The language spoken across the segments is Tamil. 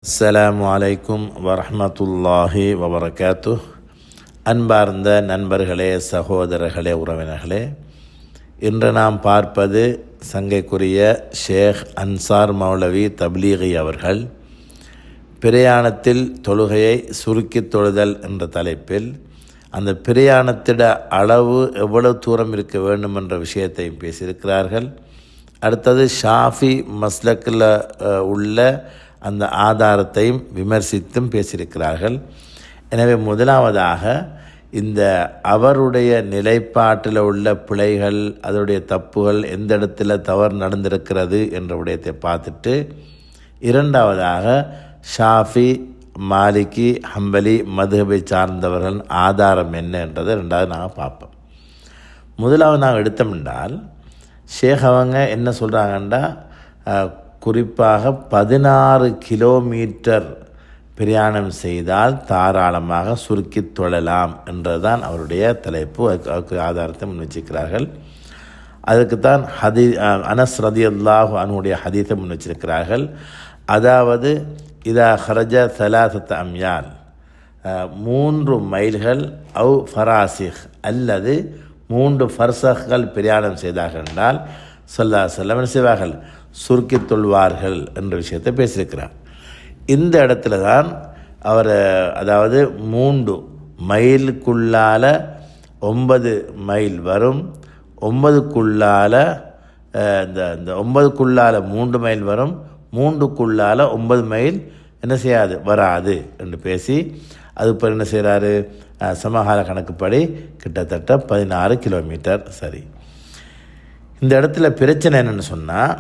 அஸ்ஸலாமு அலைக்கும் வரஹ்மத்துல்லாஹி வபரகாத்து. அன்பார்ந்த நண்பர்களே, சகோதரர்களே, உறவினர்களே, இன்று நாம் பார்ப்பது சங்கைக்குரிய ஷேக் அன்சார் மௌலவி தப்லீகி அவர்கள் பிரயாணத்தில் தொழுகையை சுருக்கித் தொழுதல் என்ற தலைப்பில் அந்த பிரயாணத்திட அளவு எவ்வளவு தூரம் இருக்க வேண்டும் என்ற விஷயத்தையும் பேசியிருக்கிறார்கள். அடுத்தது ஷாஃபி மஸ்லக்கில் உள்ள அந்த ஆதாரத்தையும் விமர்சித்தும் பேசியிருக்கிறார்கள். எனவே முதலாவதாக இந்த அவருடைய நிலைப்பாட்டில் உள்ள பிழைகள், அதனுடைய தப்புகள், எந்த இடத்துல தவறு நடந்திருக்கிறது என்ற விடயத்தை பார்த்துட்டு, இரண்டாவதாக ஷாஃபி, மாலிகி, ஹம்பலி மதுஹபை சார்ந்தவர்கள் ஆதாரம் என்ன என்றதை ரெண்டாவது நாங்கள் பார்ப்போம். முதலாவது நாங்கள் எடுத்தோம் என்றால், ஷேக் அவங்க என்ன சொல்கிறாங்கன்னா, குறிப்பாக 16 கிலோமீட்டர் பிரயாணம் செய்தால் தாராளமாக சுருக்கி தொழலாம் என்றுதான் அவருடைய தலைப்பு. அதுக்கு ஆதாரத்தை முன்வச்சிருக்கிறார்கள். அதுக்குத்தான் அனஸ் ரதியல்லாஹு அன்ஹுடைய ஹதீஸை முன்வச்சிருக்கிறார்கள். அதாவது இதா ஹரஜ சலாசத் அம்யால் 3 மைல்கள் அவு ஃபராசிக் அல்லது 3 ஃபர்சக்கள் பிரயாணம் செய்தார்கள் என்றால் ஸல்லல்லாஹு அலைஹி வஸல்லம் செய்வார்கள், சுருக்கி தொழ்வார்கள் என்ற விஷயத்தை பேசியிருக்கிறார். இந்த இடத்துல தான் அவர் அதாவது 3 மைலுக்குள்ளால் 9 மைல் வரும், 9க்குள்ளால் இந்த 9க்குள்ளால் 3 மைல் வரும், 3க்குள்ளால் 9 மைல் என்ன செய்யாது, வராது என்று பேசி அது இப்போ என்ன செய்கிறாரு, சமகால கணக்குப்படி கிட்டத்தட்ட 16 கிலோமீட்டர். சரி, இந்த இடத்துல பிரச்சனை என்னென்னு சொன்னால்,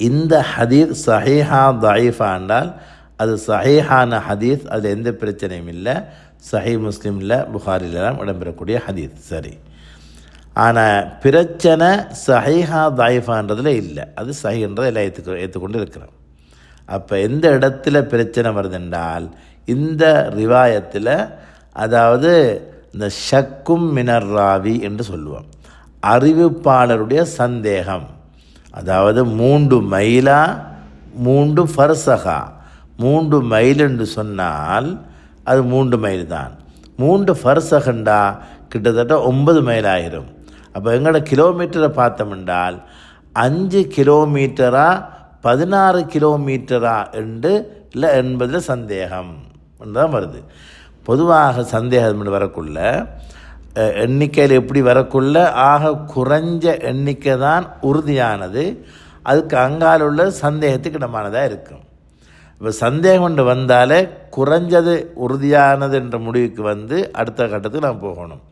இந்த ஹதீஸ் சஹீஹா தஈஃபா என்றால் அது சஹீஹான ஹதீஸ், அதில் எந்த பிரச்சனையும் இல்லை. சஹீஹ் முஸ்லீமில், புகாரிலெல்லாம் இடம்பெறக்கூடிய ஹதீஸ். சரி, ஆனால் பிரச்சனை சஹீஹா தஈஃபான்றதில் இல்லை, அது சஹீன்றதை எல்லாம் ஏற்றுக்கொண்டு இருக்கிறோம். அப்போ எந்த இடத்துல பிரச்சனை வருதுன்றால், இந்த ரிவாயத்தில் அதாவது இந்த ஷக்கும் மினர் ராவி என்று சொல்லுவோம், அறிவிப்பாளருடைய சந்தேகம். அதாவது 3 மைலா 3 ஃபர்சகா, 3 மைல் என்று சொன்னால் அது 3 மைல் தான். 3 ஃபர்சகண்டா கிட்டத்தட்ட 9 மைல் ஆயிரும். அப்போ எங்களோட கிலோமீட்டரை பார்த்தோம்னால் 5 கிலோமீட்டரா 16 கிலோமீட்டரா என்று இல்லை என்பதில் சந்தேகம் தான் வருது. பொதுவாக சந்தேகம் வரக்குள்ள எண்ணிக்கையில் எப்படி வரக்குள்ள ஆக குறைஞ்ச எண்ணிக்கை தான் உறுதியானது, அதுக்கு அங்கால உள்ள சந்தேகத்துக்கு இடமானதாக இருக்கும். இப்போ சந்தேகம் கொண்டு வந்தாலே குறைஞ்சது உறுதியானது என்ற முடிவுக்கு வந்து அடுத்த கட்டத்துக்கு நாம் போகணும்.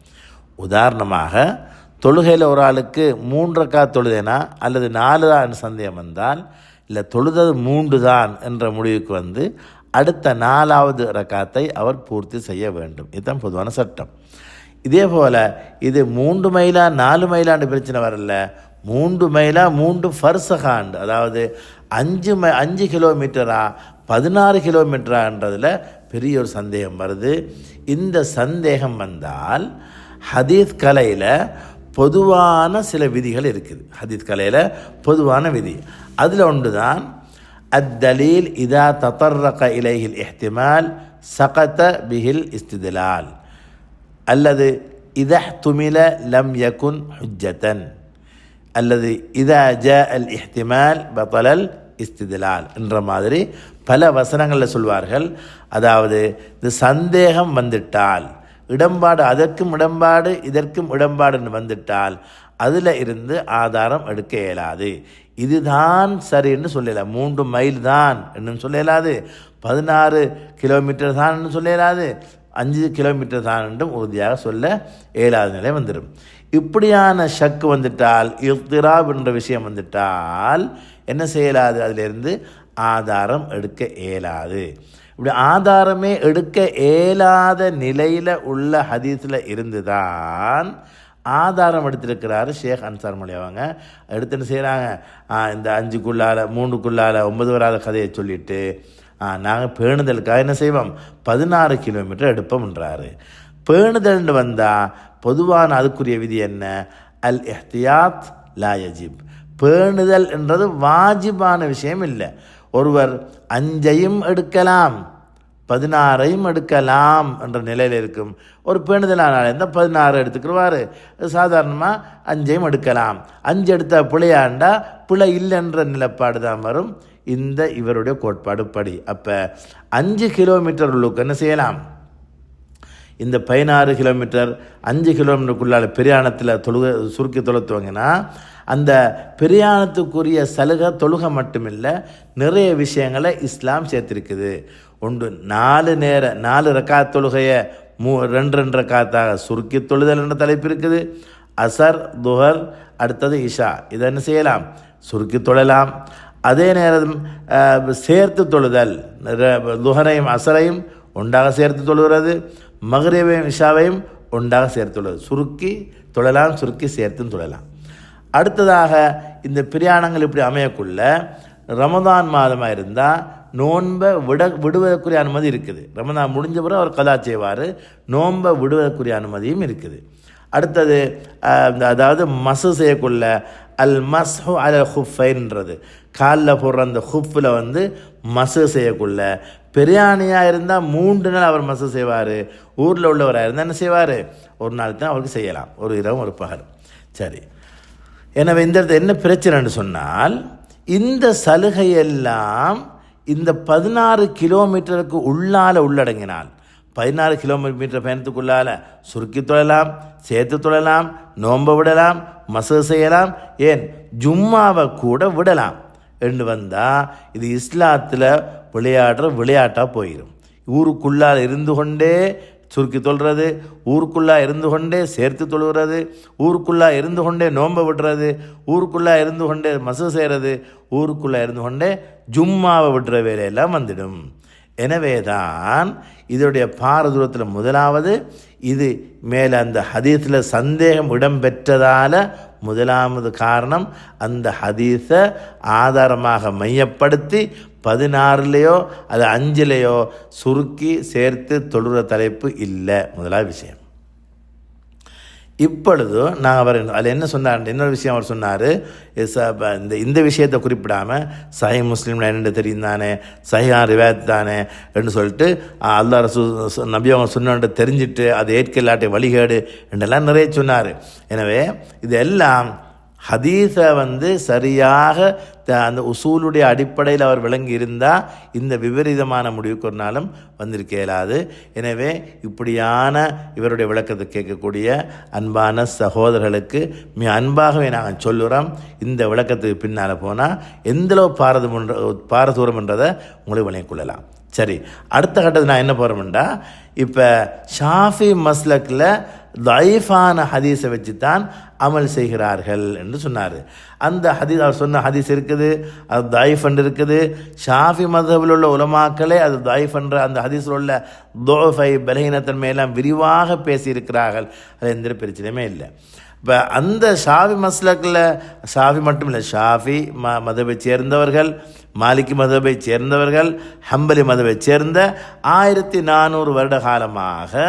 உதாரணமாக தொழுகையில் ஒரு ஆளுக்கு 3 ரக்காத் தொழுதேனா அல்லது 4 தான் சந்தேகம் வந்தால், இல்லை தொழுதது 3 தான் என்ற முடிவுக்கு வந்து அடுத்த 4வது ரக்காத்தை அவர் பூர்த்தி செய்ய வேண்டும். இதுதான் பொதுவான சட்டம். இதே போல் இது 3 மைலா 4 மைலாண்டு பிரச்சனை வரல, 3 மைலா 3 ஃபர்சகாண்டு, அதாவது 5 கிலோமீட்டரா 16 கிலோமீட்டரான்றதில் பெரிய ஒரு சந்தேகம் வருது. இந்த சந்தேகம் வந்தால் ஹதீஸ் கலையில் பொதுவான சில விதிகள் இருக்குது. ஹதீஸ் கலையில் பொதுவான விதி அதில் ஒன்று தான் அத்தலீல் இதா தத்தர்ரக இலைஹில் இஹ்திமால் சகத பிஹில் இஸ்திதலால் அல்லது இதஹ்துமில லம் யகுன் ஹுஜ்ஜத்தன் அல்லது இதா ஜா அல் இஹ்திமால் பதலல் இஸ்திதலால் என்ற மாதிரி பல வசனங்களில் சொல்வார்கள். அதாவது இந்த சந்தேகம் வந்துட்டால், இடம்பாடு அதற்கும் இடம்பாடு இதற்கும் இடம்பாடுன்னு வந்துட்டால் அதில் இருந்து ஆதாரம் எடுக்க இயலாது. இதுதான் சரின்னு சொல்லலாம், 3 மைல் தான் என்னன்னு சொல்ல இயலாது, 16 கிலோமீட்டர் தான் என்று சொல்ல இயலாது, 5 கிலோமீட்டர் தான் என்றும் உறுதியாக சொல்ல இயலாத நிலை வந்துடும். இப்படியான ஷக்கு வந்துட்டால், இஃப்திராப் என்ற விஷயம் வந்துட்டால் என்ன செய்யலாது, அதிலிருந்து ஆதாரம் எடுக்க இயலாது. இப்படி ஆதாரமே எடுக்க இயலாத நிலையில் உள்ள ஹதீஸில் இருந்து தான் ஆதாரம் எடுத்திருக்கிறாரு ஷேக் அன்சார் மௌலவி அவங்க. எடுத்துன்னு செய்கிறாங்க, இந்த 5க்குள்ளால் 3க்குள்ளால் 9 வராத கதையை சொல்லிவிட்டு நாங்கள் பேணுதலுக்காக என்ன செய்வோம், 16 கிலோமீட்டர் எடுப்போம்ன்றாரு. பேணுதல்னு வந்தால் பொதுவான அதுக்குரிய விதி என்ன, அல் இஹ்தியாத் லா யஜிப். பேணுதல் என்றது வாஜிபான விஷயம் இல்லை. ஒருவர் 5ஐயும் எடுக்கலாம், 16ஐயும் எடுக்கலாம் என்ற நிலையில் இருக்கும். ஒரு பேணுதலான இந்த 16 எடுத்துக்கிறவாரு. சாதாரணமாக 5ஐயும் எடுக்கலாம். 5 எடுத்த பிழையாண்டா பிழை இல்லைன்ற நிலைப்பாடு தான் வரும் இந்த இவருடைய கோட்பாடு படி. அப்போ 5 கிலோமீட்டர் உள்ளுக்கு என்ன செய்யலாம்? இந்த 16 கிலோமீட்டர் 5 கிலோமீட்டருக்குள்ளால பிரயாணத்தில் சுருக்கி தொழுத்துவாங்கன்னா அந்த பிரயாணத்துக்குரிய சலுகை தொழுகை மட்டுமில்லை, நிறைய விஷயங்களை இஸ்லாம் சேர்த்திருக்குது. ஒன்று 4 ரக்காத் தொழுகையை 2 ரக்காத்தாக சுருக்கி தொழுதல் என்ற தலைப்பு இருக்குது. அசர், துஹர், அடுத்தது இஷா, இதை என்ன செய்யலாம்? சுருக்கி தொழலாம். அதே நேரம் சேர்த்து தொழுதல், துஹரையும் அசரையும் ஒன்றாக சேர்த்து தொழுகிறது, மக்ரிபையும் இஷாவையும் ஒன்றாக சேர்த்து தொழுவது. சுருக்கி தொழலாம், சுருக்கி சேர்த்தும் தொழலாம். அடுத்ததாக இந்த பிரயாணங்கள் இப்படி அமையக்குள்ள ரமதான் மாதமாக இருந்தால் நோன்பை விடுவதற்குரிய அனுமதி இருக்குது. ரமதான் முடிஞ்ச பிறகு அவர் கதா செய்வார். நோன்பை விடுவதற்குரிய அனுமதியும் இருக்குது. அடுத்தது அதாவது மசு செய்யக்குள்ள அல் மஸ்ஹு அல் ஹுஃபைன்றது, காலில் போடுற அந்த ஹுஃபில் மசு செய்யக்குள்ள பிரயாணியாக இருந்தால் 3 நாள் அவர் மசு செய்வார். ஊரில் உள்ளவராக இருந்தால் என்ன செய்வார்? ஒரு நாள் தான் அவருக்கு செய்யலாம், ஒரு இரவு ஒரு பகல். சரி, எனவே இந்த இடத்துல என்ன பிரச்சனைன்னு சொன்னால், இந்த சலுகையெல்லாம் இந்த 16 கிலோமீட்டருக்கு உள்ளால் உள்ளடங்கினால் 16 கிலோமீட்டர் பயணத்துக்குள்ளால் சுருக்கி தொழலாம், சேர்த்து தொழலாம், நோன்பை விடலாம், மசூ செய்யலாம், ஏன் ஜும்மாவை கூட விடலாம் என்று வந்தால் இது இஸ்லாத்தில் விளையாட்டாக போயிடும். ஊருக்குள்ளால் இருந்து கொண்டே சுருக்கி தொழுறது, ஊருக்குள்ளே இருந்து கொண்டே சேர்த்து தொழுகிறது, ஊருக்குள்ளே இருந்து கொண்டே நோன்பை விடுறது, ஊருக்குள்ளே இருந்து கொண்டே மசூ செய்கிறது, ஊருக்குள்ளே இருந்து கொண்டே ஜும்மாவை விடுற வேலையெல்லாம் வந்துடும். எனவே தான் இதனுடைய பாரதூரத்தில் முதலாவது இது மேலே அந்த ஹதீஸில் சந்தேகம் இடம்பெற்றதால் முதலாவது காரணம் அந்த ஹதீஸை ஆதாரமாக மையப்படுத்தி 16லேயோ அது 5லேயோ சுருக்கி சேர்த்து தொழுற தலைப்பு இல்லை. முதலாவது விஷயம். இப்பொழுது நான் அவர் அதில் என்ன சொன்னார், இன்னொரு விஷயம் அவர் சொன்னார். இந்த விஷயத்தை குறிப்பிடாமல் சஹி முஸ்லீம்ல என்னென்று தெரியும் தானே, சஹிஹா ரிவாயத் தானே என்று சொல்லிட்டு அல்லாஹ் ரசூல் நபி அவங்க சொன்ன தெரிஞ்சுட்டு அதை ஏற்கலாட்டை வழிகேடு என்றெல்லாம் நிறைய சொன்னார். எனவே இதெல்லாம் ஹதீஸை சரியாக அந்த உசூலுடைய அடிப்படையில் அவர் விளங்கி இருந்தால் இந்த விபரீதமான முடிவுக்கு ஒரு நாளும் வந்திருக்க இயலாது. எனவே இப்படியான இவருடைய விளக்கத்தை கேட்கக்கூடிய அன்பான சகோதரர்களுக்கு மிக அன்பாகவே நாங்கள் சொல்லுறோம், இந்த விளக்கத்துக்கு பின்னால் போனால் எந்தளவு பாரதூரம்ன்றதை உங்களுக்கு விளங்கிக் கொள்ளலாம். சரி, அடுத்த கட்டத்தில் நான் என்ன போகிறோம்டா, இப்போ ஷாஃபி மஸ்லக்கில் தைஃபான ஹதீஸை வச்சு தான் அமல் செய்கிறார்கள் என்று சொன்னார். அந்த ஹதீஸ் அவர் சொன்ன ஹதீஸ் இருக்குது, அது தைஃப் என்று இருக்குது. ஷாஃபி மதபில் உள்ள உலமாக்களே அது தைஃப் என்ற அந்த ஹதீஸில் உள்ள தோஃபை பலகீனத்தன்மையெல்லாம் விரிவாக பேசியிருக்கிறார்கள். அது எந்த பிரச்சனையுமே இல்லை. இப்போ அந்த ஷாஃபி மஸ்லக்கில் ஷாஃபி மட்டும் இல்லை, ஷாஃபி மதபை சேர்ந்தவர்கள், மாலிகி மதபை சேர்ந்தவர்கள், ஹம்பலி மதபை சேர்ந்த 1400 வருட காலமாக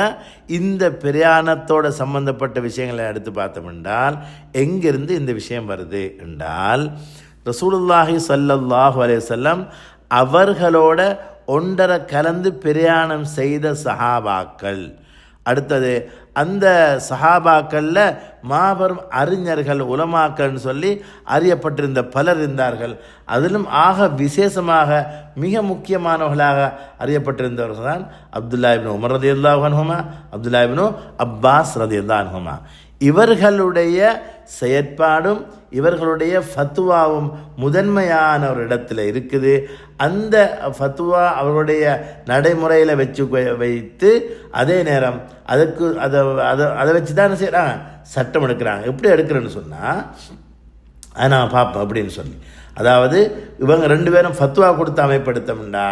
இந்த பிரயாணத்தோடு சம்பந்தப்பட்ட விஷயங்களை எடுத்து பார்த்தோம் என்றால் எங்கிருந்து இந்த விஷயம் வருது என்றால், ரசூலுல்லாஹி ஸல்லல்லாஹு அலைஹி வஸல்லம் அவர்களோட ஒன்றரை கலந்து பிரயாணம் செய்த சஹாபாக்கள், அடுத்தது அந்த சஹாபாக்களில் மாபெரும் அறிஞர்கள் உலமாக்கள்னு சொல்லி அறியப்பட்டிருந்த பலர் இருந்தார்கள். அதிலும் ஆக விசேஷமாக மிக முக்கியமானவர்களாக அறியப்பட்டிருந்தவர்கள் தான் அப்துல்லா இப்னு உமர் ரலியல்லாஹு அன்ஹுமா, அப்துல்லா இப்னு அப்பாஸ் ரலியல்லாஹு அன்ஹுமா. இவர்களுடைய செயற்பாடும் இவர்களுடைய ஃபத்துவாவும் முதன்மையான ஒரு இடத்துல இருக்குது. அந்த ஃபத்துவா அவர்களுடைய நடைமுறையில் வைத்து அதே நேரம் அதை வச்சு தான் என்ன செய்கிறாங்க, சட்டம் எடுக்கிறாங்க. எப்படி எடுக்கிறேன்னு சொன்னால் நான் பார்ப்பேன் அப்படின்னு சொல்லி, அதாவது இவங்க 2 பேரும் ஃபத்துவா கொடுத்து அமைப்படுத்தோம்னா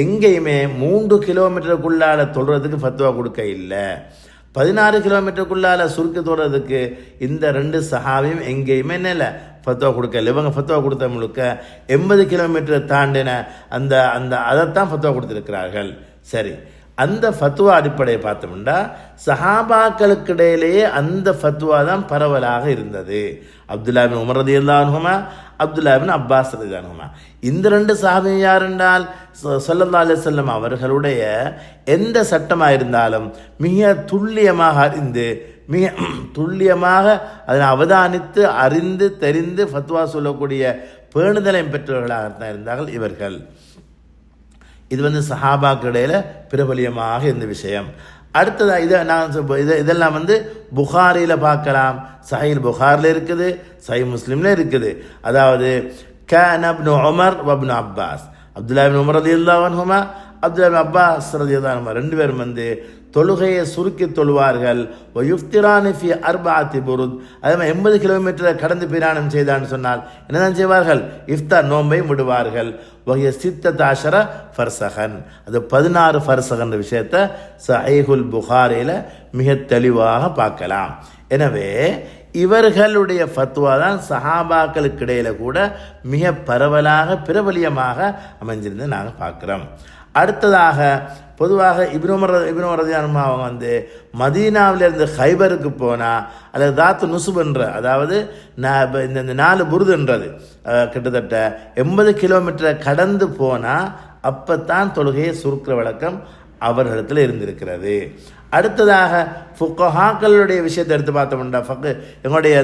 எங்கேயுமே 3 கிலோமீட்டருக்குள்ளால் தொழுறதுக்கு ஃபத்துவா கொடுக்க இல்லை. 16 கிலோமீட்டருக்குள்ளால் சுருக்கி தொடுறதுக்கு இந்த 2 சஹாபியும் எங்கேயுமே என்ன ஃபத்துவா கொடுக்கல. இவங்க ஃபத்துவா கொடுத்த முழுக்க 80 கிலோமீட்டர் தாண்டின அந்த அதைத்தான் ஃபத்துவா கொடுத்துருக்கிறார்கள். சரி, அந்த ஃபத்வா அடிப்படையை பார்த்தோம்னா சஹாபாக்களுக்கு இடையிலேயே அந்த ஃபத்வா தான் பரவலாக இருந்தது. அப்துல்லா பின் உமர் ரலியல்லாஹு அன்ஹுமா, அப்துல்லா பின் அப்பாஸ் ரலியல்லாஹு அன்ஹுமா, இந்த ரெண்டு சஹாபி யார் என்றால் ஸல்லல்லாஹு அலைஹி வஸல்லம் அவர்களுடைய எந்த சட்டமாக இருந்தாலும் மிக துல்லியமாக அறிந்து, மிக துல்லியமாக அதனை அவதானித்து அறிந்து தெரிந்து ஃபத்வா சொல்லக்கூடிய பேணுதலை பெற்றவர்களாக தான் இருந்தார்கள் இவர்கள். இது சஹாபாக்கு இடையில் பிரபலியமாக இந்த விஷயம். அடுத்ததாக இதெல்லாம் புகாரியில் பார்க்கலாம். சஹீல் புகாரில் இருக்குது, சஹீஹ் முஸ்லிமில் இருக்குது. அதாவது கான இப்னு உமர் வ இப்னு அப்பாஸ், அப்துல்லா இப்னு உமர் ரலியல்லாஹு அன்ஹுமா, அப்துல்லா இப்னு அப்பாஸ் ரலியல்லாஹு அன்ஹுமா ரெண்டு பேரும் தொழுகையை சுருக்கி தொழுவார்கள். யுஃப்திரானி ஃபி அர்பஅத்தி புருத், அதே மாதிரி 80 கிலோமீட்டரை கடந்து பிரயாணம் செய்தான்னு சொன்னால் என்னதான் செய்வார்கள்? இஃப்தார் நோன்பை விடுவார்கள். வஹிய சித்ததாஷர ஃபர்சகன், அது 16 ஃபர்சகன் விஷயத்தை சஹீஹுல் புகாரியில் மிக தெளிவாக பார்க்கலாம். எனவே இவர்களுடைய ஃபத்வா தான் சஹாபாக்களுக்கு இடையில கூட மிக பரவலாக பிரபலியமாக அமைஞ்சிருந்து நாங்கள் பார்க்குறோம். அடுத்ததாக பொதுவாக இப்னு உமர் ரலியல்லாஹு அன்ஹு அவங்க மதீனாவிலிருந்து ஹைபருக்கு போனால் அல்லது தாத்து நுசுபுன்ற, அதாவது இந்த 4 புருதுன்றது கிட்டத்தட்ட 80 கிலோமீட்டரை கடந்து போனால் அப்போ தான் தொழுகையை சுருக்கிற வழக்கம் அவர்களிடத்தில் இருந்திருக்கிறது. அடுத்ததாக ஃபுக்கஹாக்களுடைய விஷயத்தை எடுத்து பார்த்தோம்னா எங்களுடைய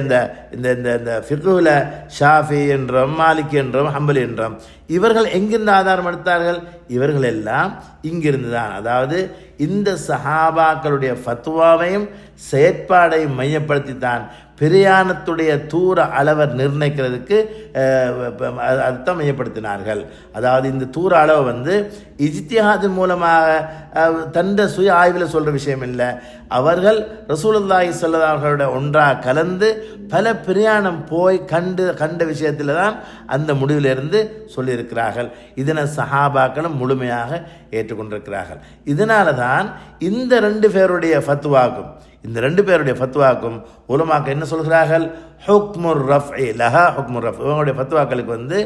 இந்த ஃபிக்ஹுல ஷாஃபி என்றும் மாலிக் என்றும் ஹம்பலி என்றும் இவர்கள் எங்கிருந்து ஆதாரம் எடுத்தார்கள்? இவர்கள் எல்லாம் இங்கிருந்து தான். அதாவது இந்த சஹாபாக்களுடைய ஃபத்வாவையும் செயற்பாடையும் மையப்படுத்தித்தான் பிரயாணத்துடைய தூர அளவை நிர்ணயிக்கிறதுக்கு அர்த்தம் மையப்படுத்தினார்கள். அதாவது இந்த தூர அளவை இஜ்திஹாது மூலமாக தந்த சுய ஆய்வில் சொல்கிற விஷயம் இல்லை. அவர்கள் ரசூலுல்லாஹி ஸல்லல்லாஹு அலைஹி வஸல்லம் ஒன்றாக கலந்து பல பிரயாணம் போய் கண்ட விஷயத்தில் தான் அந்த முடிவிலிருந்து சொல்லியிருக்கிறார்கள். இதனை சஹாபாக்களும் முழுமையாக ஏற்றுக்கொண்டிருக்கிறார்கள். இதனால தான் இந்த ரெண்டு பேருடைய ஃபத்வாக்கும் உலமாக்கள் என்ன சொல்கிறார்கள்? ஹுக்முர் ரஃப்இ லஹா ஹுக்முர் ரஃப். இவங்களுடைய ஃபத்வாக்களுக்கு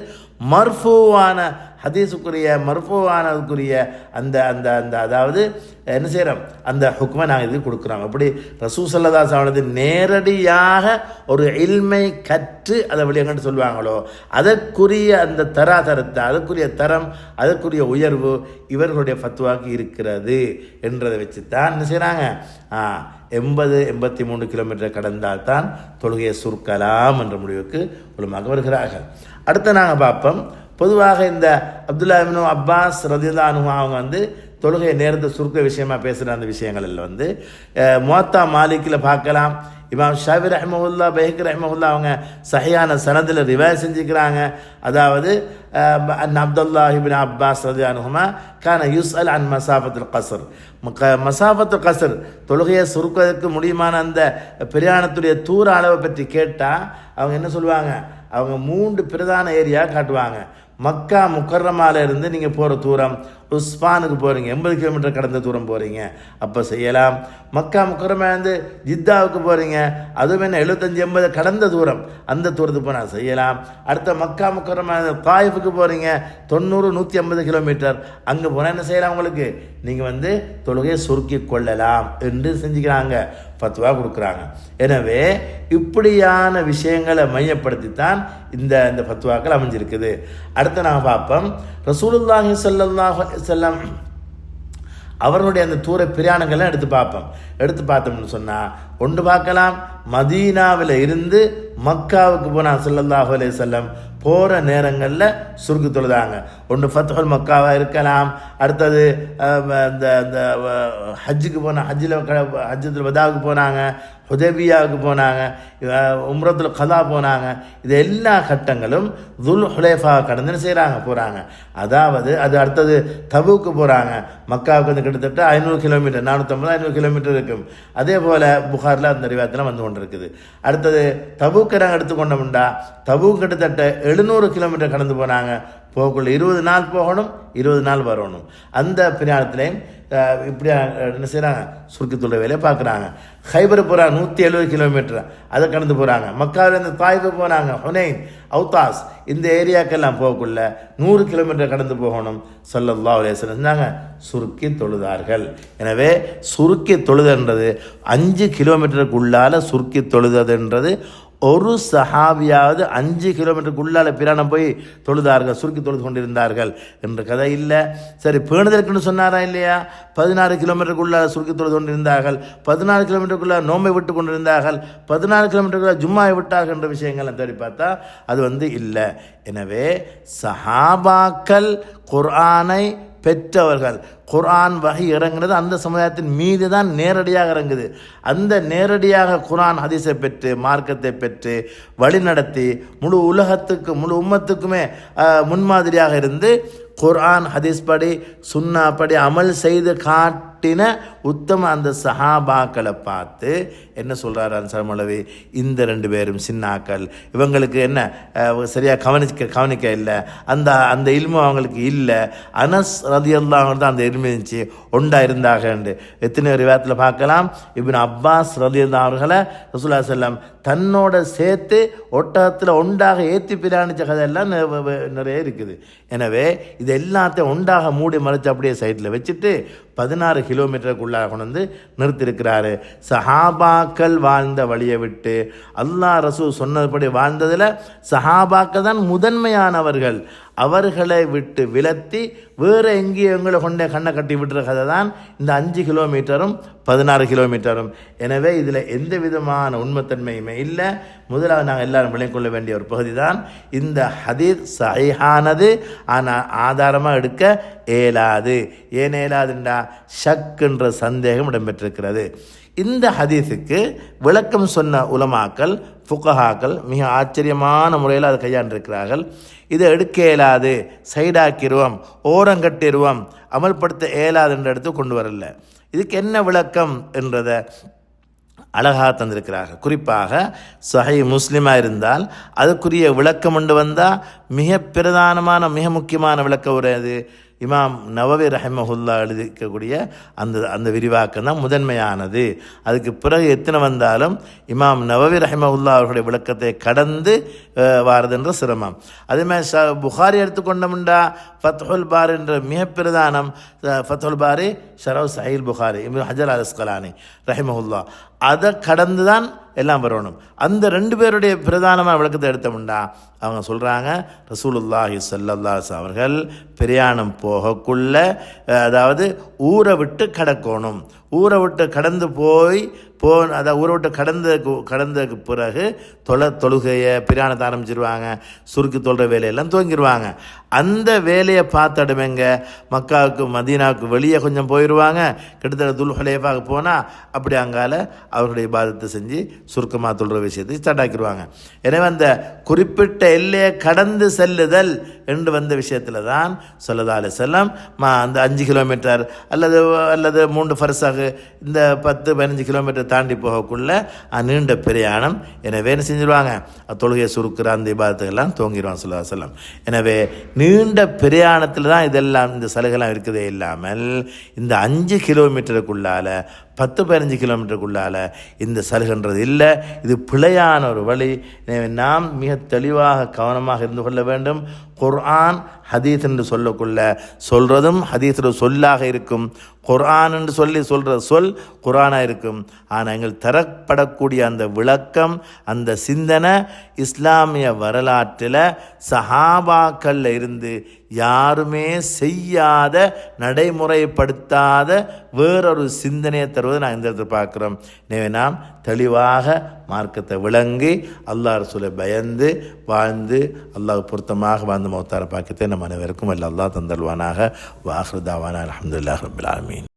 மர்ஃபூவான ஹதீஸுக்குரிய மர்ஃபூவானதுக்குரிய அந்த அந்த அந்த அதாவது என்ன செய்கிறோம்? அந்த ஹுக்மை நாங்கள் இது கொடுக்குறோம். அப்படி ரசூல் ஸல்லல்லாஹு அலைஹி வஸல்லம் நேரடியாக ஒரு இல்மை கற்று அதை வெளியங்கன்னு சொல்லுவாங்களோ அதற்குரிய அந்த தராதரத்தை, அதற்குரிய தரம், அதற்குரிய உயர்வு இவர்களுடைய ஃபத்வாக்கு இருக்கிறது என்றதை வச்சு தான் என்ன செய்கிறாங்க? 80-83 கிலோமீட்டர் கடந்தால் தான் தொழுகையை சுருக்கலாம் என்ற முடிவுக்கு உலமாக்கள் வருகிறார்கள். அடுத்து நாங்கள் பார்ப்போம். பொதுவாக இந்த அப்துல்லா இப்னு அப்பாஸ் ரலியல்லாஹு அன்ஹு அவங்க தொழுகை நேரத்தை சுருக்க விஷயமா பேசுகிற அந்த விஷயங்களில் முவத்தா மாலிக்கில் பார்க்கலாம். இமாம் ஷாஃபி ரஹ்மஹுல்லா, பைஹக்கி ரஹ்மஹுல்லா அவங்க சஹீஹான சனதில் ரிவாயத் செஞ்சுக்கிறாங்க. அதாவது அப்துல்லாஹ் இப்னு அப்பாஸ் ரலியல்லாஹு அன்ஹுமா கான யுஸ்அல் அன் மசாஃபத்துல் கஸ்ர், மசாஃபத்துல் கஸ்ர் தொழுகையை சுருக்குவதற்கு முடியுமான அந்த பிரயாணத்துடைய தூர அளவை பற்றி கேட்டால் அவங்க என்ன சொல்லுவாங்க? அவங்க 3 பிரதான ஏரியா காட்டுவாங்க. மக்கா முக்கர்ரமால இருந்து நீங்கள் போகிற தூரம், உஸ்பானுக்கு போகிறீங்க, 80 கிலோமீட்டர் கடந்த தூரம் போகிறீங்க, அப்போ செய்யலாம். மக்கா முக்கர்ரமாலேருந்து ஜித்தாவுக்கு போகிறீங்க, அதுவும் என்ன 75-80 கடந்த தூரம், அந்த தூரத்துக்கு போனால் செய்யலாம். அடுத்த மக்கா முக்கர்ரமாலேருந்து தாயிஃபுக்கு போகிறீங்க, 90-150 கிலோமீட்டர், அங்கே போனால் என்ன செய்யலாம்? உங்களுக்கு நீங்கள் தொழுகையை சுருக்கி கொள்ளலாம் என்று செஞ்சுக்கிறாங்க, ஃபத்வா கொடுக்குறாங்க. எனவே இப்படியான விஷயங்களை மையப்படுத்தித்தான் இந்த ஃபத்வாக்கள் அமைஞ்சிருக்குது. அடுத்து நாங்கள் பார்ப்போம். ரசூலுல்லாஹி ஸல்லல்லாஹு அலைஹி வஸல்லம் அவர்களுடைய அந்த தூர பிரயாணங்கள்லாம் எடுத்து பார்த்தோம்னு சொன்னால் ஒன்று பார்க்கலாம். மதீனாவில் இருந்து மக்காவுக்கு போனால் ஸல்லல்லாஹு அலைஹி வஸல்லம் போகிற நேரங்களில் சுருக்கு தொழுதாங்க. ஒன்று ஃபத்ஹுல் மக்காவாக இருக்கலாம். அடுத்தது இந்த ஹஜ்ஜுக்கு ஹஜ்ஜத்துல் வதாவுக்கு போனாங்க, ஹுதைபியாவுக்கு போனாங்க, உம்ரத்துல் கதா போனாங்க. இது எல்லா கட்டங்களும் துல் ஹுலைஃபா கடந்து போகிறாங்க. அதாவது அது அடுத்தது தபூக்கு போகிறாங்க. மக்காவுக்கு கிட்டத்தட்ட 500 கிலோமீட்டர், 450-500 கிலோமீட்டர் இருக்கும். அதே போல் புகாரில் அந்த ரிவாயத்தில் கொண்டு இருக்குது. அடுத்தது தபூக்கு நாங்கள் எடுத்துக்கொண்டோம்டா, தபூக்கு கிட்டத்தட்ட 700 கிலோமீட்டர் கடந்து போனாங்க. போகக்குள்ள 20 நாள் போகணும், 20 நாள் வரணும். அந்த பிரயாணத்துலேயும் இப்படி என்ன செய்கிறாங்க, சுருக்கி தொழுற வேலையை பார்க்குறாங்க. ஹைபர் போகிறாங்க 170 கிலோமீட்டர், அதை கடந்து போகிறாங்க. மக்காவிலேருந்து தாய்க்கு போகிறாங்க, ஹுனைன், அவுதாஸ், இந்த ஏரியாக்கெல்லாம் போகக்குள்ள 100 கிலோமீட்டர் கடந்து போகணும். ஸல்லல்லாஹு அலைஹி வஸல்லம் சொன்னாங்க, சுருக்கி தொழுதார்கள். எனவே சுருக்கி தொழுதுன்றது 5 கிலோமீட்டருக்குள்ளால் சுருக்கி தொழுதுன்றது ஒரு சஹாபியாவது 5 கிலோமீட்டருக்குள்ளால் பிரயாணம் போய் தொழுதார்கள், சுருக்கி தொழுது கொண்டிருந்தார்கள் என்ற கதை இல்லை. சரி, பேணுதலுக்குன்னு சொன்னாரா இல்லையா? 16 கிலோமீட்டருக்குள்ளால் சுருக்கி தொழுது கொண்டிருந்தார்கள், 14 கிலோமீட்டருக்குள்ளால் நோம்பை விட்டு கொண்டிருந்தார்கள், 14 கிலோமீட்டருக்குள்ளால் ஜும்மாவை விட்டார்கள் என்ற விஷயங்கள்லாம் தேடி பார்த்தா அது இல்லை. எனவே சஹாபாக்கள் குர்ஆனை பெற்றவர்கள். குர்ஆன் வகை இறங்குறது அந்த சமுதாயத்தின் மீது தான் நேரடியாக இறங்குது. அந்த நேரடியாக குர்ஆன் ஹதீஸை பெற்று மார்க்கத்தை பெற்று வழிநடத்தி முழு உலகத்துக்கு முழு உம்மத்துக்குமே முன்மாதிரியாக இருந்து குர்ஆன் ஹதீஸ் படி சுன்னா படி அமல் செய்து காட்டின உத்தம அந்த சஹாபாக்களை பார்த்து என்ன சொல்கிறார் அன்சார் மௌலவி, இந்த 2 பேரும் சின்னாக்கள், இவங்களுக்கு என்ன சரியாக கவனிக்க இல்லை, அந்த இல்மு அவங்களுக்கு இல்லை. அனஸ் ரலியல்லாஹு அன்ஹு தான் அந்த இல்மு இருந்துச்சு, ஒண்டா இருந்தாங்க. எத்தனை ரிவாயத்தில் பார்க்கலாம். இப்னு அப்பாஸ் ரலியல்லாஹு அவர்களை ரசூலுல்லாஹி ஸல்லல்லாஹு அலைஹி வஸல்லம் தன்னோட சேர்த்து ஒட்டகத்தில் ஒன்றாக ஏற்றி பிரயாணித்த கதையெல்லாம் நிறைய இருக்குது. எனவே இது எல்லாத்தையும் ஒன்றாக மூடி மறைச்சு அப்படியே சைட்டில் வச்சுட்டு 16 கிலோமீட்டருக்குள்ளாக கொண்டு வந்து நிறுத்தியிருக்கிறாரு. சஹாபாக்கள் வாழ்ந்த வழியை விட்டு அல்லாஹ் ரசூல் சொன்னதுபடி வாழ்ந்ததில் சஹாபாக்கள் தான் முதன்மையானவர்கள். அவர்களை விட்டு விலத்தி வேறு எங்கேயும் எங்களை கொண்டே கண்ணை கட்டி விட்டுற கதை தான் இந்த 5 கிலோமீட்டரும் 16 கிலோமீட்டரும். எனவே இதில் எந்த விதமான உண்மைத்தன்மையுமே இல்லை. முதலாவது நாங்கள் எல்லாரும் விளங்கிக் கொள்ள வேண்டிய ஒரு பகுதி தான் இந்த ஹதீஸ் சஹீஹானது, ஆனால் ஆதாரமாக எடுக்க இயலாது. ஏன் இயலாதுண்டா, ஷக்குன்ற சந்தேகம் இடம்பெற்றிருக்கிறது. இந்த ஹதீஸுக்கு விளக்கம் சொன்ன உலமாக்கள் ஃபுகஹாக்கள் மிக ஆச்சரியமான முறையில் அதை கையாண்டிருக்கிறார்கள். இதை எடுக்க இயலாது, சைடாக்கிடுவோம், ஓரங்கட்டிடுவோம், அமல்படுத்த இயலாது என்ற இடத்துக்கு கொண்டு வரல. இதுக்கு என்ன விளக்கம் என்றதை அழகாக தந்திருக்கிறார்கள். குறிப்பாக சஹீஹ் முஸ்லிமாக இருந்தால் அதுக்குரிய விளக்கம் கொண்டு வந்தால் மிக பிரதானமான மிக முக்கியமான விளக்க உரையாது இமாம் நவவி ரஹிமஹுல்லா எழுதிக்கக்கூடிய அந்த விரிவாக்கம் தான் முதன்மையானது. அதுக்கு பிறகு எத்தனை வந்தாலும் இமாம் நவவி ரஹிமஹுல்லா அவர்களுடைய விளக்கத்தை கடந்து வாரதுன்ற சிரமம். அதேமாதிரி புகாரி எடுத்துக்கொண்டோம்டா ஃபத்ஹுல் பாரி என்ற மிக பிரதானம், ஃபத்ஹுல் பாரி ஷரஹ் சஹீஹ் புகாரி இப்னு ஹஜர் அல் அஸ்கலானி ரஹிமஹுல்லா, அதை கடந்து தான் எல்லாம் வரணும். அந்த 2 பேருடைய பிரதானமான விளக்கத்தை எடுத்தோம்டா அவங்க சொல்கிறாங்க, ரசூலுல்லாஹி ஸல்லல்லாஹு அலைஹி வஸல்லம் அவர்கள் பிரயாணம் போகக்குள்ள, அதாவது ஊரை விட்டு கடக்கணும், ஊரை விட்டு கடந்து அதாவது ஊரை விட்டு கடந்ததுக்கு பிறகு தொழுகையை பிரயாணத்தை ஆரம்பிச்சிருவாங்க, சுருக்கு தொழுற வேலையெல்லாம் துவங்கிடுவாங்க. அந்த வேலையை பார்த்துடுமேங்க மக்காவுக்கு மதீனாவுக்கு வெளியே கொஞ்சம் போயிடுவாங்க, கிட்டத்தட்ட துல்ஹுலைஃபாவுக்கு போனால் அப்படி அங்கால அவர்களுடைய இபாதத்தை செஞ்சு சுருக்கமாக தொழுற விஷயத்தை ஸ்டார்ட் ஆக்கிடுவாங்க. எனவே அந்த குறிப்பிட்ட எல்லையை கடந்து செல்லுதல் என்று வந்த விஷயத்தில் தான் ஸல்லல்லாஹு அலைஹி வஸல்லம் அந்த 5 கிலோமீட்டர் அல்லது 3 ஃபர்சாகு இந்த 10-15 கிலோமீட்டர் தாண்டி போகக்குள்ள நீண்ட பிரயாணம். எனவே என்ன செஞ்சிருவாங்க, தொழுகையை சுருக்கிற அந்த இபாதத்துக்கெல்லாம் தூங்கிடுவாங்க ஸல்லல்லாஹு அலைஹி வஸல்லம். எனவே நீண்ட பிரயாணத்தில் தான் இதெல்லாம் இந்த சலுகைலாம் இருக்குதே இல்லாமல் இந்த 5 கிலோமீட்டருக்குள்ளால் 10-15 கிலோமீட்டருக்குள்ளால் இந்த சலுகைன்றது இல்லை. இது பிழையான ஒரு வழி. எனவே நாம் மிக தெளிவாக கவனமாக இருந்து கொள்ள வேண்டும். குர்ஆன் ஹதீஸ் என்று சொல்றதும் ஹதீஸோட சொல்லாக இருக்கும். குர்ஆன் என்று சொல்கிற சொல் குர்ஆனாக இருக்கும். ஆனால் எங்கள் தரப்படக்கூடிய அந்த விளக்கம், அந்த சிந்தனை இஸ்லாமிய வரலாற்றில் சஹாபாக்களில் இருந்து யாருமே செய்யாத, நடைமுறைப்படுத்தாத வேறொரு சிந்தனையை தருவதை நான் இந்த இடத்துல பார்க்குறோம். எனவே நாம் தெளிவாக மார்க்கத்தை விளங்கி அல்லாஹ் ரசூலை பயந்து வாழ்ந்து அல்லாஹ் பொருத்தமாக வாழ்ந்து மௌத்தார பாக்கியத்தை நம் அனைவருக்கும் அல்லாஹ் தந்தல்வானாக. வாஹிரு தாவானா அல்ஹம்துலில்லாஹி ரப்பில் ஆலமீன்.